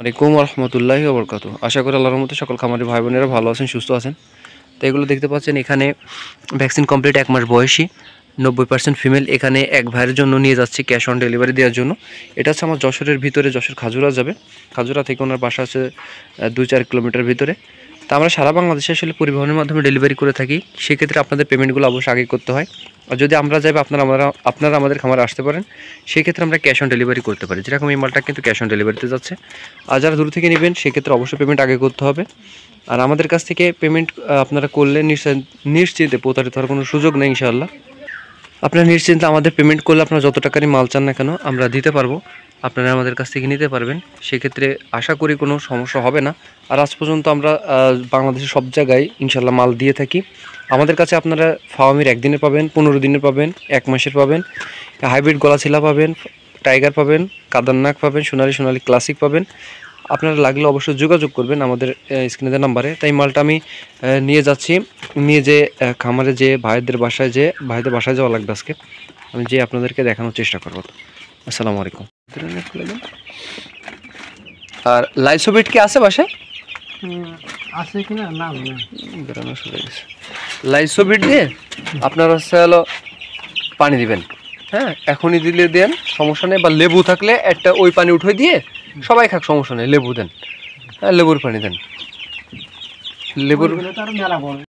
আলাইকুম রহমতুল্লাহি ওয়া বারাকাতুহু। আশা করি আল্লাহর রহমতে সকল খামারি ভাই বোনেরা ভালো আছেন, সুস্থ আছেন। তো এগুলো দেখতে পাচ্ছেন এখানে ভ্যাকসিন কমপ্লিট 1 মাস বয়সী 90% ফিমেল। এখানে এক ভাইয়ের জন্য নিয়ে যাচ্ছি ক্যাশ অন ডেলিভারি দেওয়ার জন্য। এটা হচ্ছে আমার যশোরের ভিতরে, যশোর খাজুরা যাবে। খাজুরা থেকে ওনার বাসা আছে 2-4 কিলোমিটার ভিতরে। তা আমরা সারা বাংলাদেশে আসলে পরিবহনের মাধ্যমে ডেলিভারি করে থাকি। সেক্ষেত্রে আপনাদের পেমেন্টগুলো অবশ্যই আগে করতে হয়। আর যদি আমরা যাই বা আপনারা আমাদের খামারে আসতে পারেন, সেক্ষেত্রে আমরা ক্যাশ অন ডেলিভারি করতে পারি। যেরকম এই মালটা কিন্তু ক্যাশ অন ডেলিভারিতে যাচ্ছে। আর যারা দূর থেকে নেবেন সেক্ষেত্রে অবশ্যই পেমেন্ট আগে করতে হবে। আর আমাদের কাছ থেকে পেমেন্ট আপনারা করলে নিশ্চিন্তে প্রতারিত হওয়ার কোনো সুযোগ নেই ইনশাআল্লাহ। আপনারা নিশ্চিন্তে আমাদের পেমেন্ট করলে আপনারা যত টাকারই মাল চান না কেন আমরা দিতে পারবো, আপনারা আমাদের কাছ থেকে নিতে পারবেন। সেক্ষেত্রে আশা করি কোনো সমস্যা হবে না। আর আজ পর্যন্ত আমরা বাংলাদেশের সব জায়গায় ইনশাল্লাহ মাল দিয়ে থাকি। আমাদের কাছে আপনারা ফাওয়ামির 1 দিনের পাবেন, 15 দিনের পাবেন, 1 মাসের পাবেন, হাইব্রিড গলাছিলা পাবেন, টাইগার পাবেন, কাদারনাক পাবেন, সোনালি ক্লাসিক পাবেন। আপনারা লাগলে অবশ্যই যোগাযোগ করবেন আমাদের স্ক্রিনে দেওয়া নাম্বারে। তাই মালটা আমি নিয়ে যাচ্ছি, নিয়ে যে খামারে যে ভাইদের বাসায় যাওয়া লাগবে আজকে। আমি যে আপনাদেরকে দেখানোর চেষ্টা করবো। আসসালামু আলাইকুম। আর লাইসোবিট কি আছে বাসায়? আছে কিনা না বেরানো চলে গেছে। লাইসোবিট দিয়ে আপনারা হলো পানি দিবেন। হ্যাঁ, এখনই দিলে দেন, সমস্যা নেই। বা লেবু থাকলে একটা ওই পানি উঠে দিয়ে সবাই খাক, সমস্যা নেই। লেবু দেন, হ্যাঁ লেবুর পানি দেন। লেবুর